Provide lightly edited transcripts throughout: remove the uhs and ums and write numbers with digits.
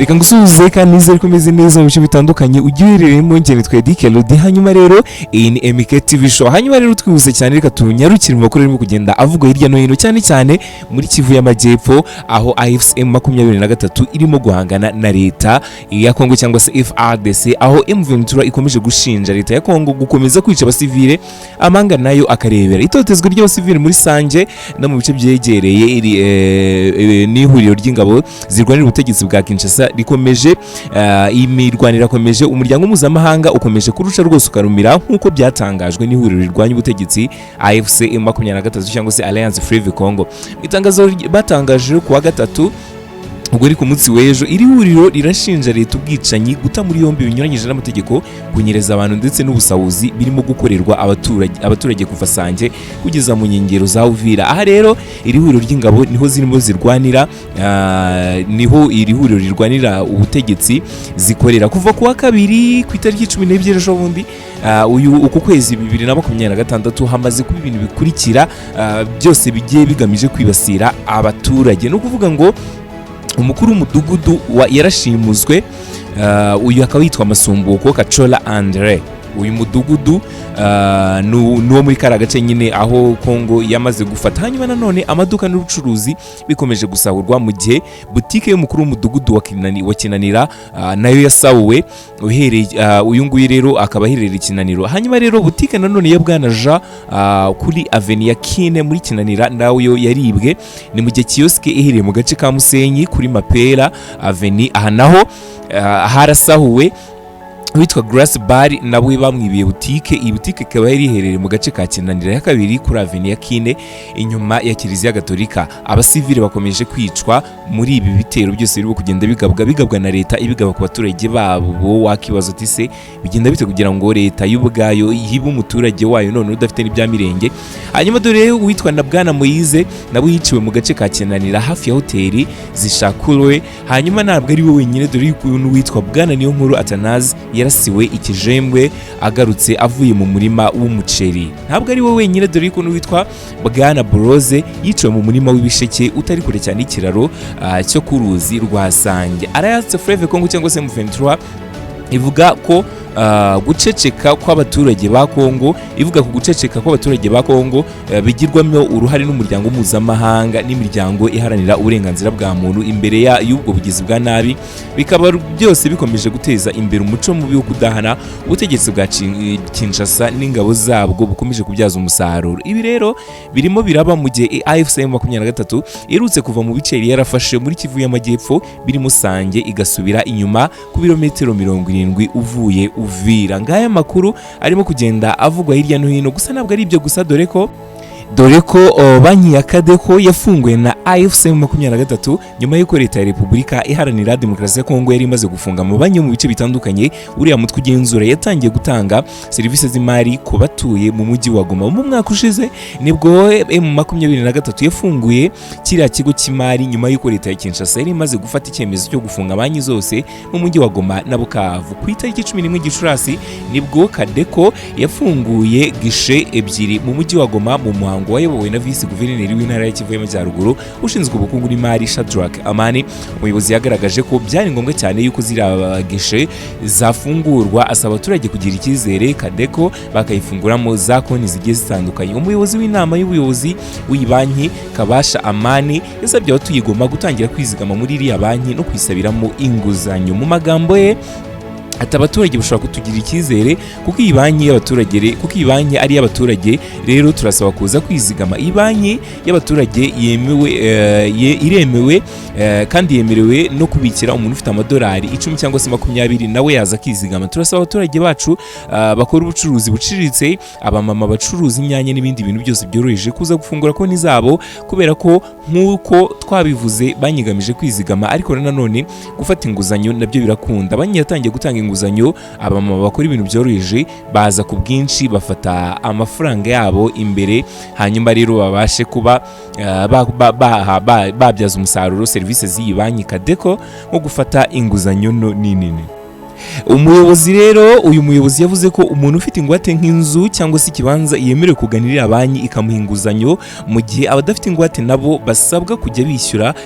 reka ngusuhuze kandi nizere ko umeze neza mu bice bitandukanye ugiherereyemo. Njye nitwa Dikelodi. Hanyuma rero iyi ni MK TV show. Hanyuma rero twihuse cyane, reka tunyarukire mu makuru arimo kugenda avugwa hirya no hino, cyane cyane muri Kivu y'Amajyepfo, aho AFC M23 irimo guhangana na leta ya Congo cyangwa se Fardc, aho M23 ikomeje gushinja leta ya Congo gukomeza kwica abasivile, amanga nayo akarebera itotezwa ry'abasivile muri Sanje no mu bice byegereye n'ihuriro ry'ingabo zirwanira ubutegetsi bwa Kinshasa rikomeje. Imirwanire irakomeje, umuryango mpuzamahanga ukomeje kurusha rwose ukarumira nk'uko byatangajwe n'ihuriro rirwanya ubutegetsi AFC M23 cyangwa se Alliance Fleuve Congo. Itangazo batangaje ku wa gatatu ubwo ari ku munsi w'ejo, iri huriro rirashinja leta ubwicanyi, guta muri yombi binyuranyije n'amategeko, kunyereza abantu ndetse n'ubusahuzi birimo gukorerwa abaturage kuva Sanje kugeza mu nkengero za Uvira. Aha rero iri huriro ry'ingabo niho zirimo zirwanira, niho iri huriro rirwanira ubutegetsi zikorera kuva ku wa kabiri ku itariki 12 ejo bundi uku kwezi 2026 hamaze kuba ibintu bikurikira, byose bigiye bigamije kwibasira abaturage. No kuvuga ngo umukuru w'umudugudu yarashimuzwe, uyu akaba yitwa Masumbuko Kachola Andre. Uyu mudugudu nuwo muri kara gace nyine aho Congo yamaze gufata. Hanyuma nanone amaduka n'ubucuruzi bikomeje gusahurwa, mu gihe butike y'umukuru w'umudugudu wa Kinanira nayo yasahuwe. Uyu nguyu rero akaba aherereye Kinaniro. Hanyuma rero butike nanone ya Bwana Jean kuri avenue ya Kine muri Kinanira nayo yaribwe. Ni mu gihe kioske iherereye mu gace ka Musenyi kuri Mapera avenue, aha naho harasahuwe. Witwa Grass Bar nabwe bamwibiye butike. Iyi butike ikaba yari iherereye mu gace ka Kinanira ya kabiri kuri avenue ya Kine inyuma ya Kiliziya Gatolika. Abasivile bakomeje kwicwa muri ibi bitero byose biri kugenda bigabwa na leta, ibigaba ku baturage babo. Wakibazo tise bigenda bite kugira ngo leta y'ubwayo yibe umuturage wayo none udafite n'ibyamirenge. Hanyuma dore witwa na Bwana Moise nabo yiciwe mu gace ka Kinanira hafi ya hoteli zishakurwe. Hanyuma ntabwo ari we wenyine, dore y'ukuntu witwa Bwana Niho Atanazi yarasiwe ikijembwe agarutse avuye mu murima w'umuceri. Ntabwo ari we wenyine, dore y'ukuntu witwa Bwana Boroze yiciwe mu murima w'ibisheke utari kure cyane ikiraro cyo ku ruzi rwa Sange. Alliance Fleuve Congo cyangwa se M23 ivuga ko guceceka kw'abaturage ba Congo, ivuga ku guceceka kw'abaturage ba Congo bigirwamo uruhare n'umuryango mpuzamahanga n'imiryango iharanira uburenganzira bwa muntu imbere y'ubwo bugizi bwa nabi, bikaba byose bikomeje guteza imbere umuco mubi wo kudahana ubutegetsi bwa Kinshasa n'ingabo zabwo bukomeje kubyaza umusaruro. Ibi rero birimo biraba mu gihe AFC M23 irutse kuva mu bice yarafashe muri Kivu y'Amajyepfo birimo Sange igasubira inyuma ku birometero 70 uvuye Uvira. Ngaya makuru arimo kugenda avugwa hirya no hino. Gusa ntabwo ari ibyo gusa, dore ko banki ya Kadeko yafunguwe na AFC M23 nyuma y'uko leta ya Repubulika Iharanira Demokarasi ya Congo yari imaze gufunga mu banki mu bice bitandukanye. Uriya mutwe ugenzura yatangiye gutanga serivisi z'imari ku batuye mu mujyi wa Goma. Mu mwaka ushize nibwo M23 yafunguye kiriya kigo cy'imari nyuma y'uko leta ya Kinshasa yari imaze gufata icyemezo cyo gufunga banki zose mu mujyi wa Goma na Bukavu. Ku itariki 11 Gicurasi nibwo Kadeko yafunguye gishe ebyiri mu mujyi wa Goma mu muhango wayobowe na Vice Guverineri w'intara ya Kivu y'Amajyaruguru ushinzwe ubukungu n'imari Shadrack Amani. Umuyobozi yagaragaje ko byari ngombwa cyane yuko ziriya gishe zafungurwa, asaba abaturage kugira icyizere Kadeko bakayifunguramo za konti zigiye zitandukanye. Umuyobozi w'inama y'ubuyobozi w'iyi banki Kabasha Amani yasabye abatuyigoma gutangira kwizigama muri iriya banki no kwisabiramo inguzanyo. Mu magambo ye ati abaturage bashobora kutugira icyizere kuko iyi banki ari y'abaturage, rero turasaba kuza kwizigama. Iyi banki y'abaturage iremewe kandi yemerewe no kubikira umuntu ufite amadolari 10 cyangwa se 20 nawe yaza kwizigama. Turasaba abaturage bacu bakora ubucuruzi buciriritse, abamama bacuruza inyanya n'ibindi bintu byose byoroheje kuza gufungura konti zabo, kubera ko nk'uko twabivuze banyigamije kwizigama, ariko nanone gufata inguzanyo nabyo birakunda. Banki yatangiye gutanga inguzanyo, abamama bakora ibintu byoroheje baza ku bwinshi bafata amafaranga yabo imbere, hanyuma rero babashe kuba babyaza umusaruro serivisi z'iyi banki Kadeko nko gufata inguzanyo nini. uyu muyobozi yavuze ko umuntu ufite ingwate nk'inzu cyangwa se ikibanza yemerewe kuganirira banki ikamuha inguzanyo, mu gihe abadafite ingwate nabo basabwa kujya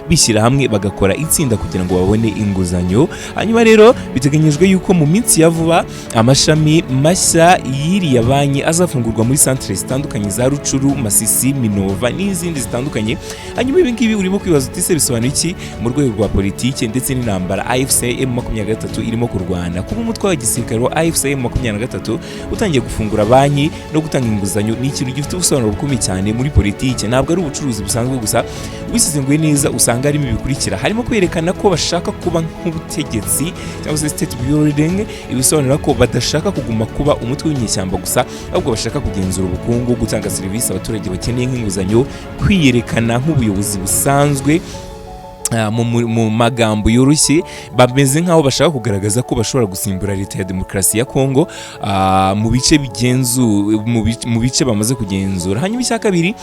bishyira hamwe bagakora itsinda kugira ngo babone inguzanyo. Hanyuma rero biteganyijwe yuko mu minsi ya vuba amashami mashya y'iriya banki azafungurwa muri centre zitandukanye za Rucuru, Masisi, Minova n'izindi zitandukanye. Hanyuma ibi ngibi urimo kwibaza uti se bisobanura iki mu rwego rwa politike ndetse n'intambara AFC M23 irimo ku Rwanda? Kuba umutwe wa gisirikare wa AFC M23 utangiye gufungura banki no gutanga inguzanyo ni ikintu gifite ubusobanuro bukomeye cyane muri politike. Ntabwo ari ubucuruzi busanzwe gusa, wisizenguye neza usanga harimo ibikurikira: harimo kwerekana ko bashaka kuba nk'ubutegetsi cyangwa se state building, ibisobanura ko badashaka kuguma kuba umutwe w'inyeshyamba gusa, ahubwo bashaka kugenzura ubukungu, gutanga serivisi abaturage bakeneye nk'inguzanyo, kwiyerekana nk'ubuyobozi busanzwe. Mu magambo yoroshye bameze nk'aho bashaka kugaragaza ko bashobora gusimbura leta ya demokarasi ya Congo mu bice bamaze kugenzura. Hanyuma icya kabiri,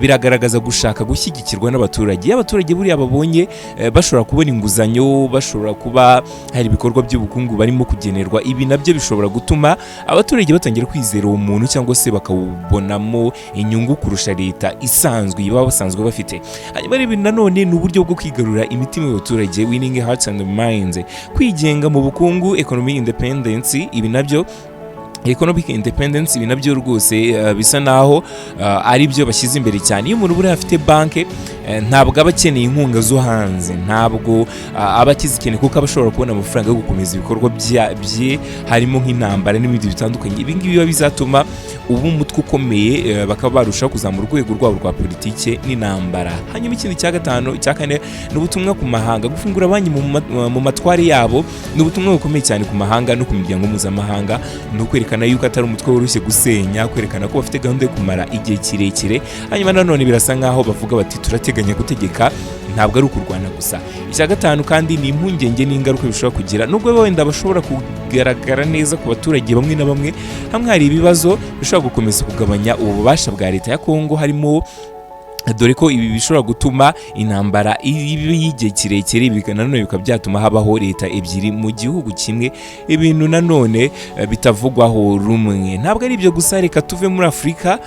biragaragaza gushaka gushyigikirwa n'abaturage. Abaturage buriya babonye bashobora kubona inguzanyo, bashobora kuba hari ibikorwa by'ubukungu barimo kugenerwa, ibi nabyo bishobora gutuma abaturage batangira kwizera uwo muntu cyangwa se bakawubonamo inyungu kurusha leta isanzwe baba basanzwe bafite. Hanyuma ibi nanone ni uburyo bwo kwigarura imitima y'abaturage, winning hearts and minds, kwigenga mu bukungu, economic independence. Ibi nabyo economic independence, ibi nabyo rwose bisa naho ari byo bashyize imbere cyane. Iyo umuntu buriya afite banke ntabwo aba akeneye inkunga zo hanze, ntabwo aba akizikeneye kuko aba ashobora kubona amafaranga yo gukomeza ibikorwa bye, harimo nk'intambara n'ibindi bitandukanye. Ibi ngibi biba bizatuma ubu umutwe ukomeye bakaba barushaho kuzamura urwego rwabo rwa politike n'intambara. Hanyuma ikindi cya kane ni ubutumwa ku mahanga. Gufungura banki mu matware yabo ni ubutumwa bukomeye cyane ku mahanga no ku miryango mpuzamahanga, ni ukwerekana yuko atari umutwe woroshye gusenya, kwerekana ko bafite gahunda yo kumara igihe kirekire. Hanyuma nanone birasa nk'aho bavuga bati turateganya gutegeka, ntabwo ari ukurwana gusa. Icya gatanu kandi ni impungenge n'ingaruka bishobora kugira, nubwo wenda bashobora kugaragara neza ku baturage bamwe na bamwe, hamwe hari ibibazo bishobora gukomeza kugabanya ububasha bwa leta ya Congo, harimo dore ko ibi bishobora gutuma intambara y'igihe kirekire, nanone bikaba byatuma habaho leta ebyiri mu gihugu kimwe, ibintu nanone bitavugwaho rumwe. Ntabwo ari ibyo gusa, reka tuve muri Afurika,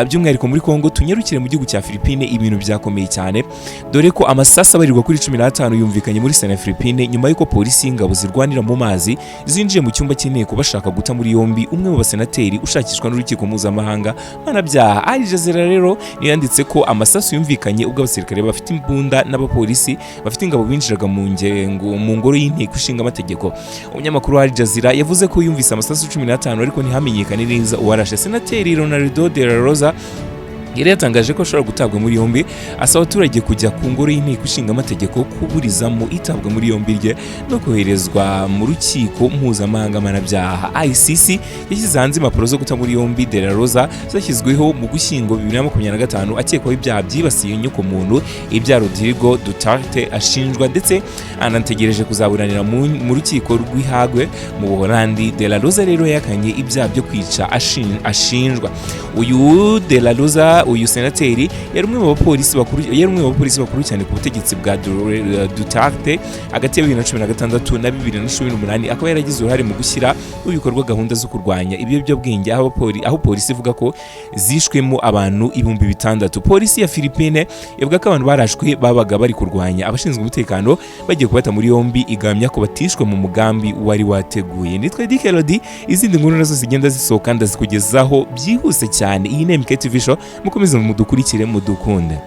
by'umwihariko muri Congo, tunyarukire mu gihugu cya Philippines. Ibintu byakomeye cyane, dore ko amasasu abarirwa kuri 15 yumvikanye muri Sena Philippines nyuma y'uko polisi y'ingabo zirwanira mu mazi zinjiye mu cyumba cy'inteko bashaka guta muri yombi umwe mu basenateri ushakishwa n'urukiko mpuzamahanga mpanabyaha. Al Jazeera rero yanditse ko amasasu yumvikanye ubwo abasirikare bafite imbunda n'abapolisi bafite ingabo binjiraga mu ngoro y'inteko ishinga amategeko. Umunyamakuru wa Al Jazeera yavuze ko yumvise amasasu 15 ariko ntihamenyekane neza uwarashe. Senateri Ronaldo de la Rosa yari yatangaje ko ashobora gutabwa muri yombi, asaba abaturage kujya ku ngoro y'inteko ishinga amategeko kuburizamo itabwa muri yombi rye no koherezwa mu rukiko mpuzamahanga mpanabyaha. ICC yashyize hanze impapuro zo guta muri yombi de la Rosa zashyizweho mu Gushyingo 2025 akekwaho ibyaha byibasiye inyokomuntu, ibya Rodrigo Duterte ashinjwa, ndetse anategereje kuzaburanira mu rukiko rw'ihagwe mu Buholandi. De la Rosa rero yakanye ibyaha byo kwica ashinjwa. Uyu de la Rosa, uyu senateri yari umwe mu bapolisi bakuru cyane ku butegetsi bwa Duterte hagati ya 2016 na 2018, akaba yaragize uruhare mu gushyira ibikorwa gahunda zo kurwanya ibiyobyabwenge, aho polisi ivuga ko zishwemo abantu 6,000. Polisi ya Philippines ivuga ko abantu barashwe babaga bari kurwanya abashinzwe umutekano bagiye kubata muri yombi, igamya ko batishwe mu mugambi wari wateguye. Nitwa Dikelodi, izindi nkuru nazo zigenda zisohoka ndazikugezaho byihuse cyane. Iyi ni MK TV Show, mukomeze mudukurikire mudukunde.